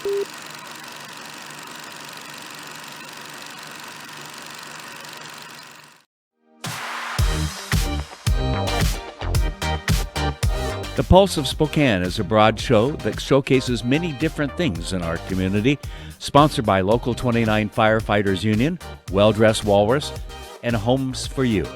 The Pulse of Spokane is a broad show that showcases many different things in our community, sponsored by Local 29 Firefighters Union, Well Dressed Walrus, and Homes for You.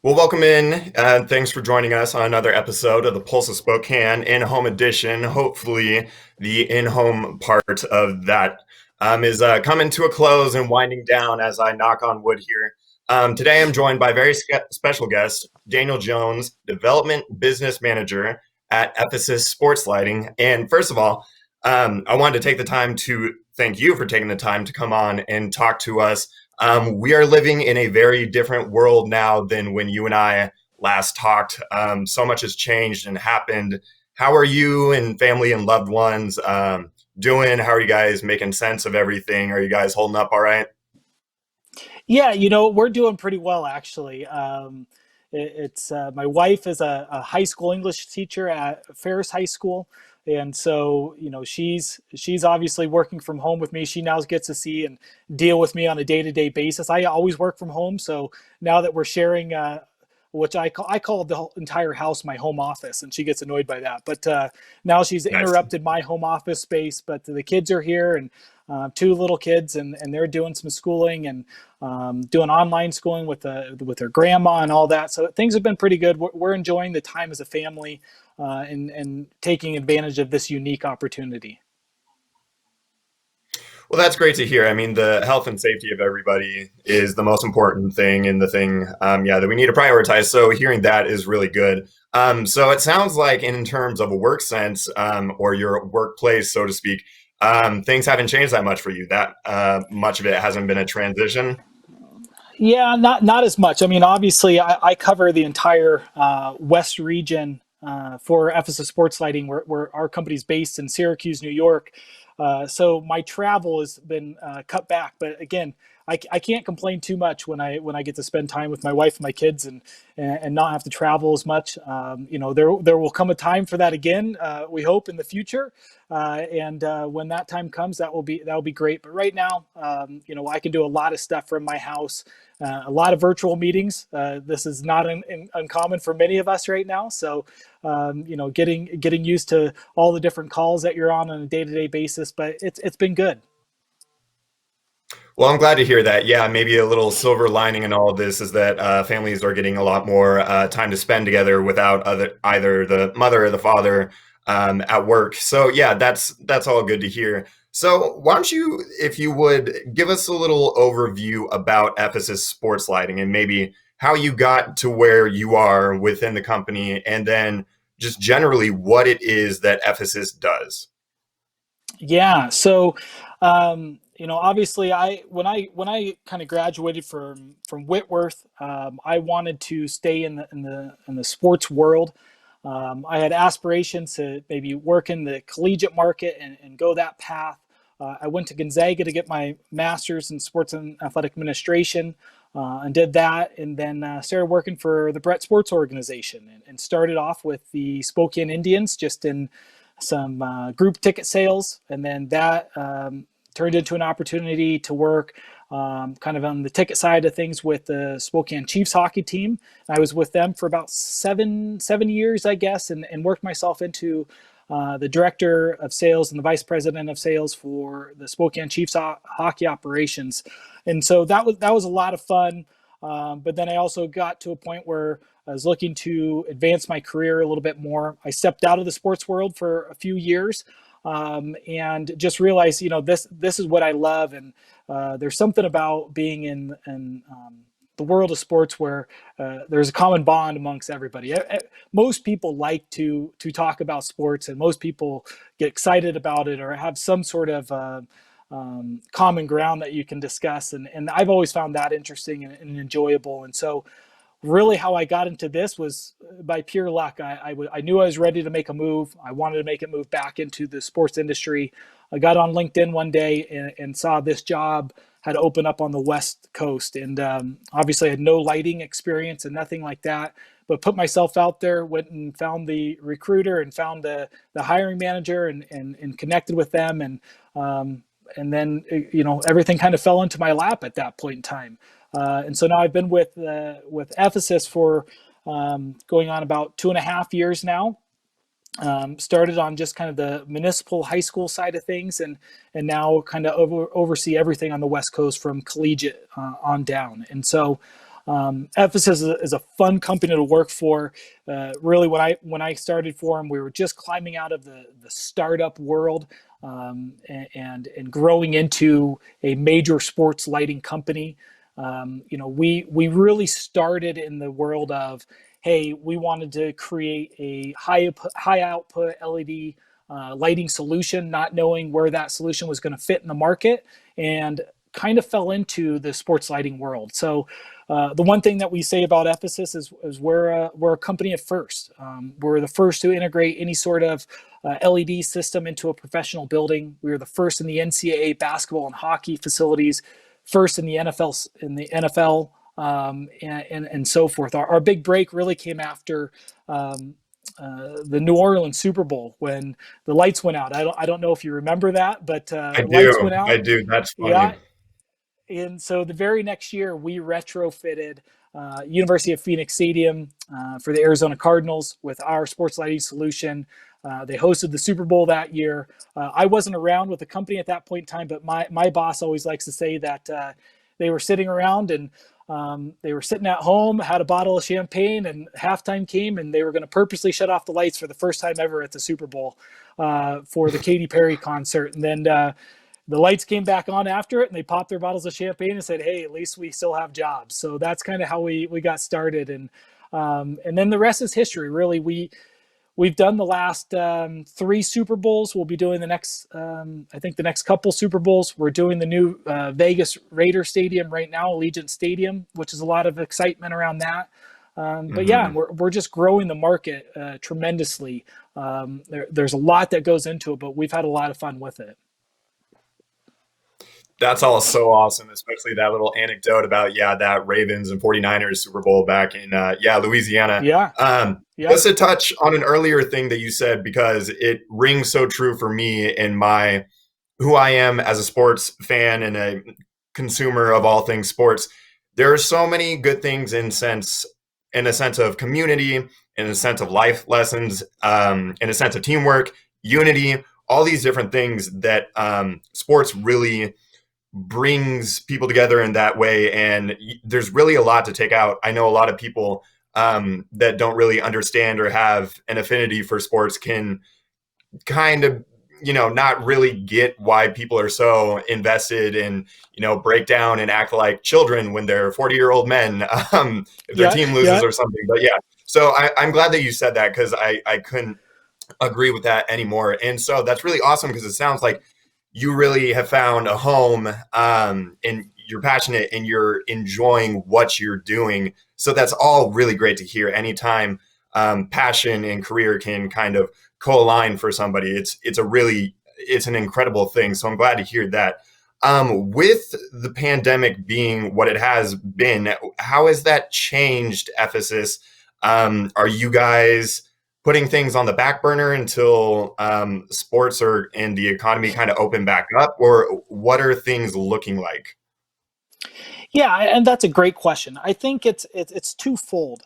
Well, welcome in, and thanks for joining us on another episode of the Pulse of Spokane in-home edition. Hopefully, the in-home part of that is coming to a close and winding down as I knock on wood here. Today, I'm joined by a very special guest, Daniel Jones, Development Business Manager at Ephesus Sports Lighting. And first of all, I wanted to take the time to thank you for taking the time to come on and talk to us. We are living in a very different world now than when you and I last talked. So much has changed and happened. How are you and family and loved ones doing? How are you guys making sense of everything? Are you guys holding up all right? Yeah, we're doing pretty well actually. It's my wife is a high school English teacher at Ferris High School, and so she's obviously working from home with me. She now gets to see and deal with me on a day-to-day basis. I always work from home, so now that we're sharing, which I call the entire house my home office, and she gets annoyed by that. But now she's Nice. interrupted my home office space. But the kids are here, and two little kids, and they're doing some schooling and doing online schooling with their grandma and all that. So things have been pretty good. We're enjoying the time as a family and taking advantage of this unique opportunity. Well, that's great to hear. I mean, the health and safety of everybody is the most important thing and the thing, that we need to prioritize. So hearing that is really good. So it sounds like in terms of a work sense, or your workplace, so to speak, things haven't changed that much for you. That much of it hasn't been a transition. Yeah, not as much. I mean, obviously, I cover the entire West region for Ephesus Sports Lighting, where our company's based in Syracuse, New York. So my travel has been cut back. But again, I can't complain too much when I get to spend time with my wife and my kids and not have to travel as much. There will come a time for that again. We hope in the future, and when that time comes, that will be great. But right now, I can do a lot of stuff from my house. A lot of virtual meetings. This is not uncommon for many of us right now. So, getting used to all the different calls that you're on a day-to-day basis, but it's been good. Well, I'm glad to hear that. Yeah, maybe a little silver lining in all of this is that families are getting a lot more time to spend together without either the mother or the father at work. So yeah, that's all good to hear. So why don't you, if you would, give us a little overview about Ephesus Sports Lighting and maybe how you got to where you are within the company, and then just generally what it is that Ephesus does. Yeah. So, obviously, when I kind of graduated from Whitworth, I wanted to stay in the sports world. I had aspirations to maybe work in the collegiate market and go that path. I went to Gonzaga to get my master's in sports and athletic administration, and did that, and then started working for the Brett Sports Organization, and started off with the Spokane Indians, just in some group ticket sales, and then that turned into an opportunity to work kind of on the ticket side of things with the Spokane Chiefs hockey team. I was with them for about seven years, I guess, and worked myself into the director of sales and the vice president of sales for the Spokane Chiefs hockey operations. And so that was a lot of fun. But then I also got to a point where I was looking to advance my career a little bit more. I stepped out of the sports world for a few years, and just realized, this is what I love. And there's something about being in the world of sports where there's a common bond amongst everybody. Most people like to talk about sports, and most people get excited about it or have some sort of common ground that you can discuss. And I've always found that interesting and enjoyable. And so really how I got into this was by pure luck. I knew I was ready to make a move. I wanted to make a move back into the sports industry. I got on LinkedIn one day and saw this job had opened up on the West Coast. And obviously I had no lighting experience and nothing like that, but put myself out there, went and found the recruiter and found the hiring manager and connected with them. And then, everything kind of fell into my lap at that point in time. And so now I've been with Ephesus for going on about 2.5 years now. Started on just kind of the municipal high school side of things, and now kind of oversee everything on the West Coast from collegiate on down. And so Ephesus is a fun company to work for. Really, when I started for them, we were just climbing out of the startup world and growing into a major sports lighting company. We really started in the world of, hey, we wanted to create a high output LED lighting solution, not knowing where that solution was going to fit in the market, and kind of fell into the sports lighting world. So the one thing that we say about Ephesus is we're a company at first. We're the first to integrate any sort of LED system into a professional building. We were the first in the NCAA basketball and hockey facilities, first in the NFL, and so forth. Our big break really came after the New Orleans Super Bowl when the lights went out. I don't know if you remember that, but lights went I out. do. That's Yeah, funny. and so the very next year we retrofitted University of Phoenix Stadium for the Arizona Cardinals with our sports lighting solution. They hosted the Super Bowl that year. I wasn't around with the company at that point in time, but my boss always likes to say that they were sitting around and they were sitting at home, had a bottle of champagne, and halftime came, and they were going to purposely shut off the lights for the first time ever at the Super Bowl for the Katy Perry concert. And then the lights came back on after it, and they popped their bottles of champagne and said, "Hey, at least we still have jobs." So that's kind of how we got started, and then the rest is history. Really, we've done the last 3 Super Bowls. We'll be doing the next, I think, the next couple Super Bowls. We're doing the new Vegas Raider Stadium right now, Allegiant Stadium, which is a lot of excitement around that. But yeah, we're just growing the market tremendously. There's a lot that goes into it, but we've had a lot of fun with it. That's all so awesome, especially that little anecdote about, yeah, that Ravens and 49ers Super Bowl back in, Louisiana. Yeah, yeah, Just to touch on an earlier thing that you said, because it rings so true for me in who I am as a sports fan and a consumer of all things sports. There are so many good things in a sense of community, in a sense of life lessons, in a sense of teamwork, unity, all these different things that sports really brings people together in that way. And there's really a lot to take out. I know a lot of people that don't really understand or have an affinity for sports can kind of, not really get why people are so invested and, break down and act like children when they're 40-year-old men, if their yeah, team loses yeah. or something. But yeah, so I'm glad that you said that, because I couldn't agree with that anymore. And so that's really awesome, because it sounds like you really have found a home, and you're passionate and you're enjoying what you're doing. So that's all really great to hear. Anytime passion and career can kind of co-align for somebody, it's an incredible thing. So I'm glad to hear that. With the pandemic being what it has been, how has that changed Ephesus? Are you guys putting things on the back burner until sports and the economy kind of open back up, or what are things looking like? Yeah, and that's a great question. I think it's twofold.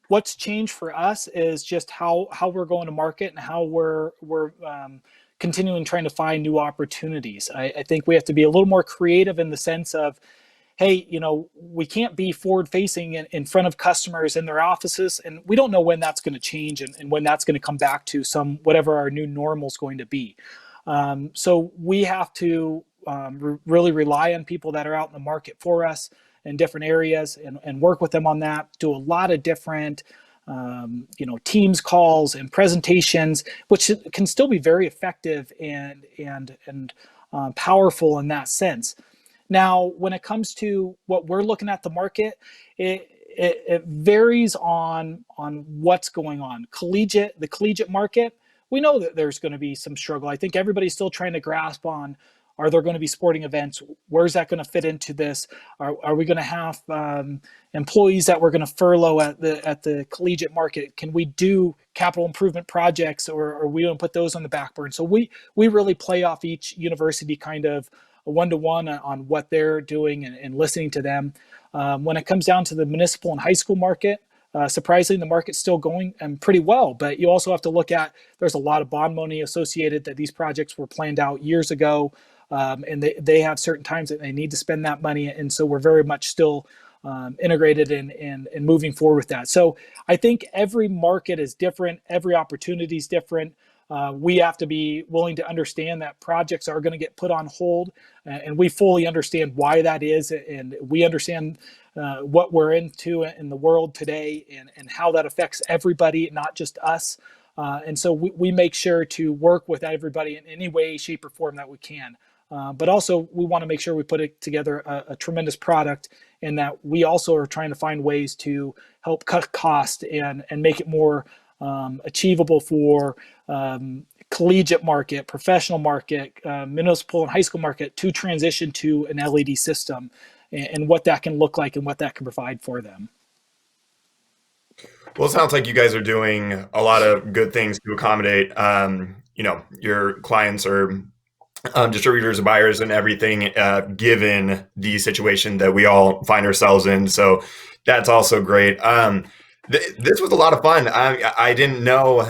What's changed for us is just how we're going to market and how we're continuing trying to find new opportunities. I think we have to be a little more creative in the sense of, hey, we can't be forward facing in front of customers in their offices, and we don't know when that's going to change and when that's going to come back to whatever our new normal is going to be. So we have to really rely on people that are out in the market for us in different areas and work with them on that. Do a lot of different Teams calls and presentations, which can still be very effective and powerful in that sense. Now, when it comes to what we're looking at the market, it varies on what's going on. The collegiate market, we know that there's going to be some struggle. I think everybody's still trying to grasp on, are there going to be sporting events? Where's that going to fit into this? Are we going to have employees that we're going to furlough at the collegiate market? Can we do capital improvement projects, or we don't put those on the back burner? So we really play off each university kind of a one-to-one on what they're doing and listening to them. When it comes down to the municipal and high school market, surprisingly, the market's still going pretty well, but you also have to look at, there's a lot of bond money associated that these projects were planned out years ago, and they have certain times that they need to spend that money, and so we're very much still integrated and moving forward with that. So I think every market is different, every opportunity is different. We have to be willing to understand that projects are going to get put on hold, and we fully understand why that is, and we understand what we're into in the world today, and how that affects everybody, not just us. And so we make sure to work with everybody in any way, shape, or form that we can. But also, we want to make sure we put together a tremendous product, and that we also are trying to find ways to help cut cost and make it more achievable for collegiate market, professional market, municipal and high school market to transition to an LED system, and what that can look like and what that can provide for them. Well, it sounds like you guys are doing a lot of good things to accommodate, your clients or distributors and buyers and everything, given the situation that we all find ourselves in. So that's also great. This was a lot of fun. I didn't know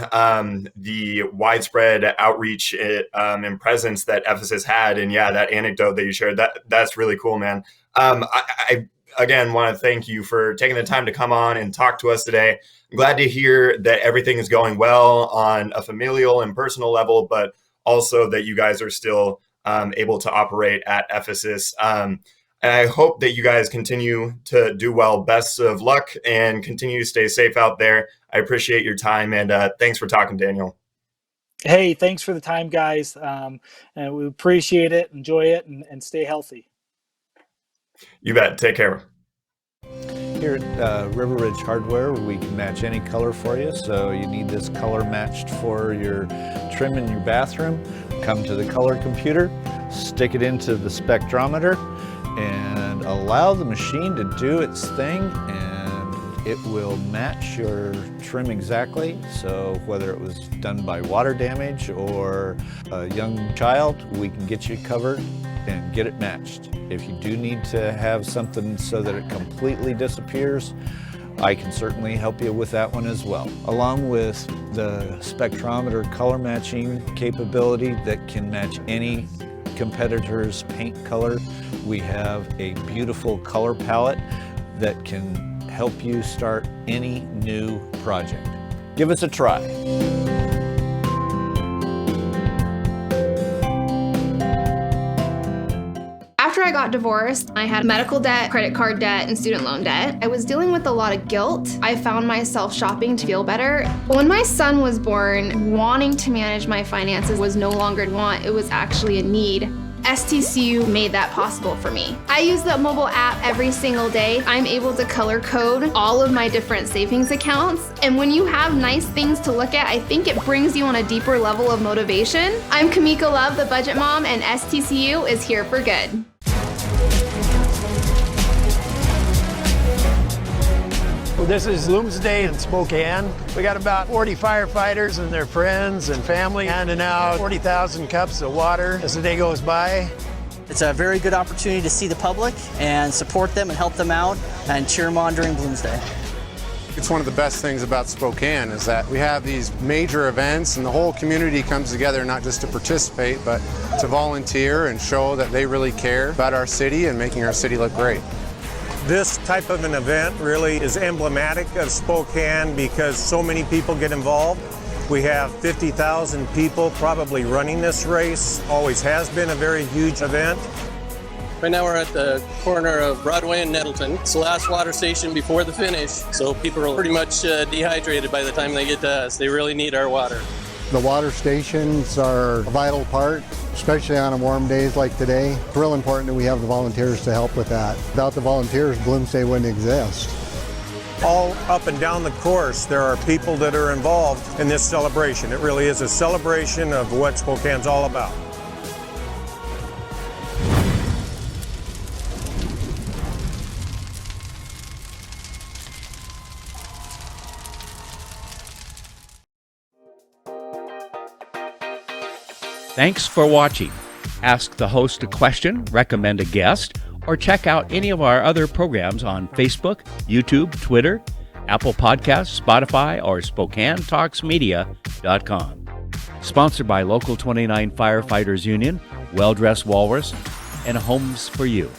the widespread outreach and presence that Ephesus had, and yeah, that anecdote that you shared, that's really cool, man. I again want to thank you for taking the time to come on and talk to us today. I'm glad to hear that everything is going well on a familial and personal level, but also that you guys are still able to operate at Ephesus. And I hope that you guys continue to do well. Best of luck and continue to stay safe out there. I appreciate your time, and thanks for talking, Daniel. Hey, thanks for the time, guys. And we appreciate it, enjoy it, and stay healthy. You bet. Take care. Here at River Ridge Hardware, we can match any color for you. So you need this color matched for your trim in your bathroom, come to the color computer, stick it into the spectrometer, and allow the machine to do its thing, and it will match your trim exactly. So whether it was done by water damage or a young child, we can get you covered and get it matched. If you do need to have something so that it completely disappears, I can certainly help you with that one as well. Along with the spectrometer color matching capability that can match any competitor's paint color, we have a beautiful color palette that can help you start any new project. Give us a try. After I got divorced, I had medical debt, credit card debt, and student loan debt. I was dealing with a lot of guilt. I found myself shopping to feel better. When my son was born, wanting to manage my finances was no longer a want, it was actually a need. STCU made that possible for me. I use the mobile app every single day. I'm able to color code all of my different savings accounts. And when you have nice things to look at, I think it brings you on a deeper level of motivation. I'm Kamiko Love, the Budget Mom, and STCU is here for good. Well, this is Bloomsday in Spokane. We got about 40 firefighters and their friends and family handing out 40,000 cups of water as the day goes by. It's a very good opportunity to see the public and support them and help them out and cheer them on during Bloomsday. It's one of the best things about Spokane is that we have these major events and the whole community comes together not just to participate, but to volunteer and show that they really care about our city and making our city look great. This type of an event really is emblematic of Spokane because so many people get involved. We have 50,000 people probably running this race. Always has been a very huge event. Right now we're at the corner of Broadway and Nettleton. It's the last water station before the finish, so people are pretty much dehydrated by the time they get to us. They really need our water. The water stations are a vital part, especially on warm days like today. It's real important that we have the volunteers to help with that. Without the volunteers, Bloomsday wouldn't exist. all up and down the course, there are people that are involved in this celebration. It really is a celebration of what Spokane's all about. Thanks for watching. Ask the host a question, recommend a guest, or check out any of our other programs on Facebook, YouTube, Twitter, Apple Podcasts, Spotify, or SpokaneTalksMedia.com. Sponsored by Local 29 Firefighters Union, Well Dressed Walrus, and Homes for You.